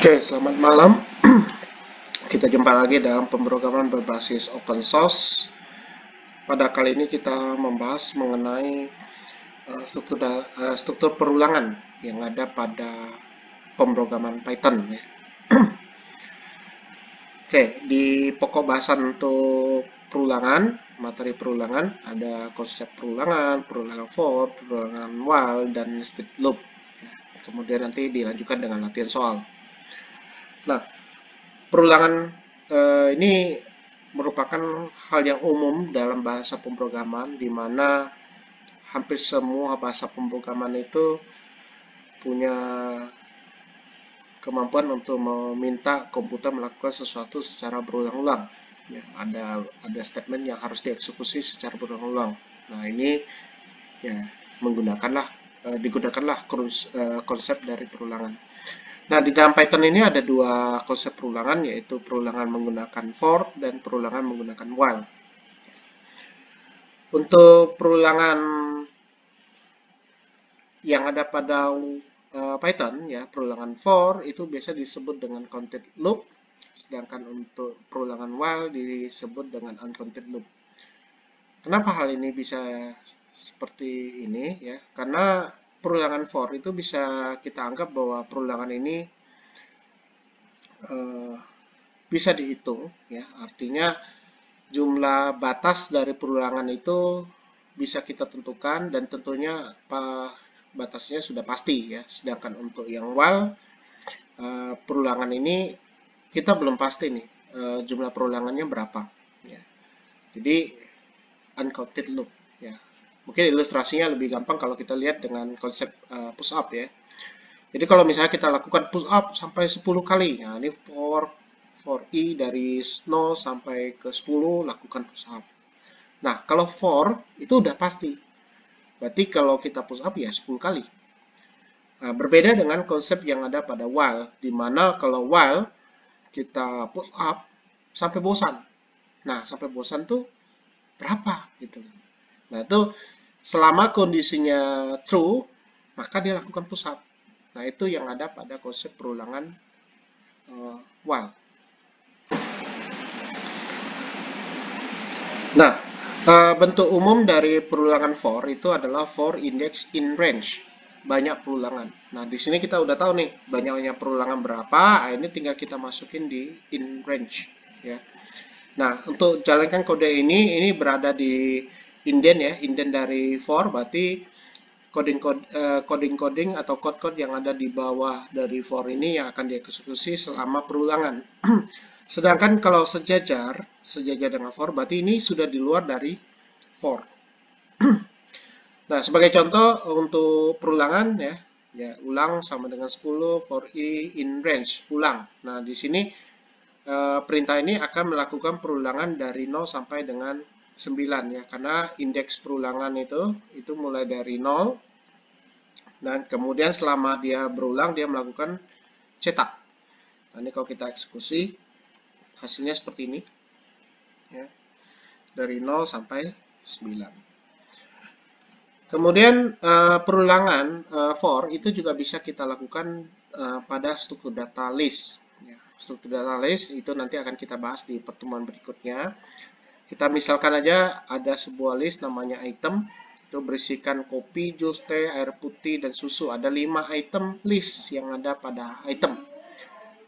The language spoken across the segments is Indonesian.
Oke, selamat malam. Kita jumpa lagi dalam pemrograman berbasis open source. Pada kali ini kita membahas mengenai struktur perulangan yang ada pada pemrograman Python. Ya. Oke, di pokok bahasan untuk perulangan, materi perulangan, ada konsep perulangan, perulangan for, perulangan while, dan nested loop. Ya, kemudian nanti dilanjutkan dengan latihan soal. Nah, perulangan ini merupakan hal yang umum dalam bahasa pemrograman, di mana hampir semua bahasa pemrograman itu punya kemampuan untuk meminta komputer melakukan sesuatu secara berulang-ulang. Ya, ada statement yang harus dieksekusi secara berulang-ulang. Nah, ini ya digunakanlah konsep dari perulangan. Nah, di dalam Python ini ada dua konsep perulangan, yaitu perulangan menggunakan for dan perulangan menggunakan while. Untuk perulangan yang ada pada Python, ya, perulangan for itu biasa disebut dengan counted loop, sedangkan untuk perulangan while disebut dengan uncounted loop. Kenapa hal ini bisa seperti ini, ya? Karena perulangan for itu bisa kita anggap bahwa perulangan ini bisa dihitung, ya, artinya jumlah batas dari perulangan itu bisa kita tentukan dan tentunya batasnya sudah pasti, ya. Sedangkan untuk yang while perulangan ini kita belum pasti nih jumlah perulangannya berapa, ya. Jadi uncounted loop, ya. Mungkin ilustrasinya lebih gampang kalau kita lihat dengan konsep push up, ya. Jadi kalau misalnya kita lakukan push up sampai 10 kali, nah ini for i dari 0 sampai ke 10 lakukan push up. Nah, kalau for itu udah pasti. Berarti kalau kita push up ya 10 kali. Nah, berbeda dengan konsep yang ada pada while, di mana kalau while kita push up sampai bosan. Nah, sampai bosan tuh berapa gitu. Nah, itu selama kondisinya true, maka dia lakukan push up. Nah, itu yang ada pada konsep perulangan while. Nah, bentuk umum dari perulangan for itu adalah for index in range. Banyak perulangan. Nah, di sini kita udah tahu nih banyaknya perulangan berapa. Ini tinggal kita masukin di in range, ya. Nah, untuk jalankan kode ini berada di indent, ya, indent dari for, berarti coding atau code-code yang ada di bawah dari for ini yang akan dieksekusi selama perulangan. Sedangkan kalau sejajar dengan for, berarti ini sudah di luar dari for. Nah, sebagai contoh untuk perulangan, ya ulang sama dengan 10 for i in range, ulang. Nah, di sini perintah ini akan melakukan perulangan dari 0 sampai dengan 9, ya, karena indeks perulangan itu mulai dari 0 dan kemudian selama dia berulang dia melakukan cetak. Nah, ini kalau kita eksekusi hasilnya seperti ini, ya, dari 0 sampai 9. Kemudian perulangan for itu juga bisa kita lakukan pada struktur data list. Ya, struktur data list itu nanti akan kita bahas di pertemuan berikutnya. Kita misalkan aja ada sebuah list namanya item, itu berisikan kopi, jus, teh, air putih, dan susu. Ada 5 item list yang ada pada item.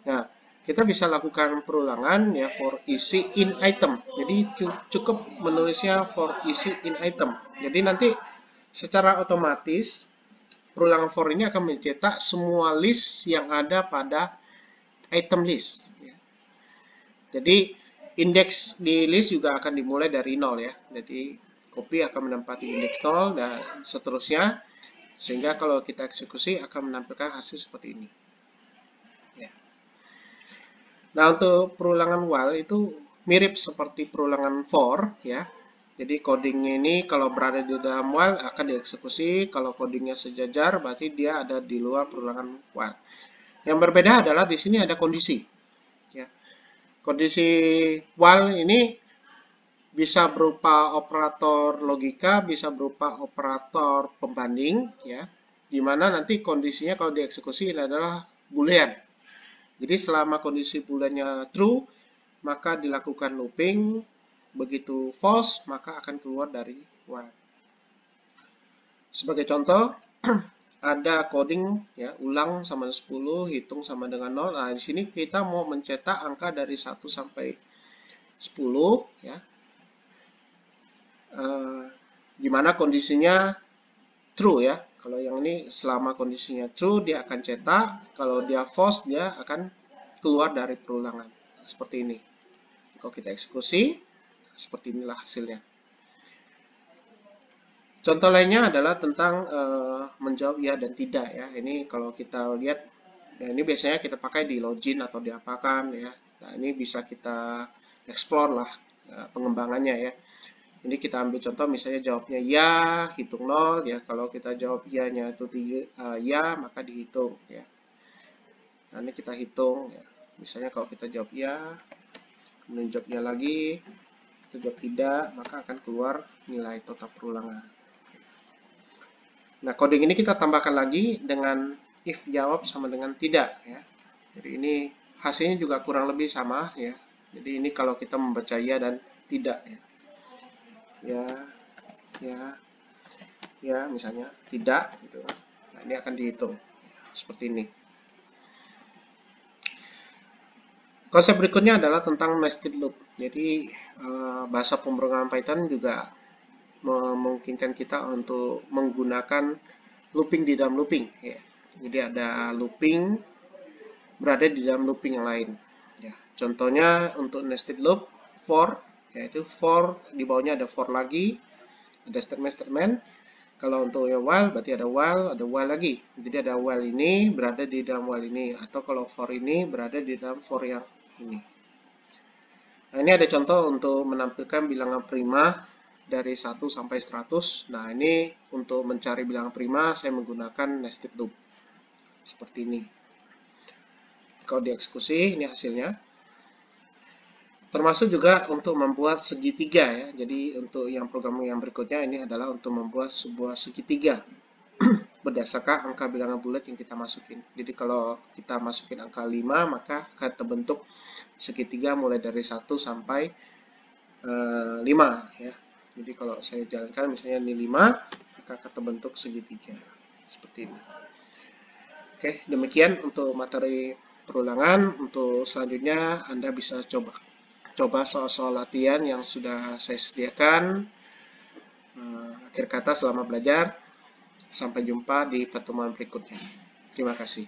Nah, kita bisa lakukan perulangan, ya, for isi in item. Jadi cukup menulisnya for isi in item. Jadi nanti secara otomatis perulangan for ini akan mencetak semua list yang ada pada item list. Jadi indeks di list juga akan dimulai dari 0, ya. Jadi kopi akan menempati indeks 0 dan seterusnya, sehingga kalau kita eksekusi akan menampilkan hasil seperti ini, ya. Nah, untuk perulangan while itu mirip seperti perulangan for, ya. Jadi codingnya ini kalau berada di dalam while akan dieksekusi, kalau codingnya sejajar berarti dia ada di luar perulangan while. Yang berbeda adalah di sini ada kondisi, ya. Kondisi while ini bisa berupa operator logika, bisa berupa operator pembanding, ya, di mana nanti kondisinya kalau dieksekusi ini adalah boolean. Jadi selama kondisi bulannya true, maka dilakukan looping. Begitu false, maka akan keluar dari while. Sebagai contoh, ada coding ya, ulang sama 10, hitung sama dengan 0. Nah, di sini kita mau mencetak angka dari 1 sampai 10 ya. Dimana kondisinya true ya. Kalau yang ini selama kondisinya true dia akan cetak, kalau dia false dia akan keluar dari perulangan. Seperti ini. Kalau kita eksekusi, seperti inilah hasilnya. Contoh lainnya adalah tentang menjawab ya dan tidak ya. Ini kalau kita lihat, ya ini biasanya kita pakai di login atau diapakan ya. Nah ini bisa kita explore lah ya, pengembangannya ya. Jadi kita ambil contoh misalnya jawabnya ya, hitung 0 ya. Kalau kita jawab ya-nya itu ya, maka dihitung ya. Nah ini kita hitung ya. Misalnya kalau kita jawab ya, kemudian jawabnya lagi, kita jawab tidak, maka akan keluar nilai total perulangan. Nah, coding ini kita tambahkan lagi dengan if jawab sama dengan tidak ya. Jadi ini hasilnya juga kurang lebih sama ya. Jadi ini kalau kita membaca ya dan tidak ya. Ya, misalnya tidak gitu. Nah, ini akan dihitung seperti ini. Konsep berikutnya adalah tentang nested loop. Jadi bahasa pemrograman Python juga memungkinkan kita untuk menggunakan looping di dalam looping ya. Jadi ada looping berada di dalam looping yang lain ya. Contohnya untuk nested loop for, yaitu for di bawahnya ada for lagi, ada statement. Kalau untuk ya while berarti ada while lagi. Jadi ada while ini berada di dalam while ini, atau kalau for ini berada di dalam for yang ini. Nah, ini ada contoh untuk menampilkan bilangan prima dari 1 sampai 100. Nah, ini untuk mencari bilangan prima saya menggunakan nested loop. Seperti ini. Kalau dieksekusi, ini hasilnya. Termasuk juga untuk membuat segitiga ya. Jadi untuk yang program yang berikutnya ini adalah untuk membuat sebuah segitiga berdasarkan angka bilangan bulat yang kita masukin. Jadi kalau kita masukin angka 5, maka akan terbentuk segitiga mulai dari 1 sampai 5 ya. Jadi kalau saya jalankan misalnya ini 5, maka akan terbentuk segitiga seperti ini. Oke, demikian untuk materi perulangan. Untuk selanjutnya Anda bisa coba soal-soal latihan yang sudah saya sediakan. Akhir kata, selamat belajar. Sampai jumpa di pertemuan berikutnya. Terima kasih.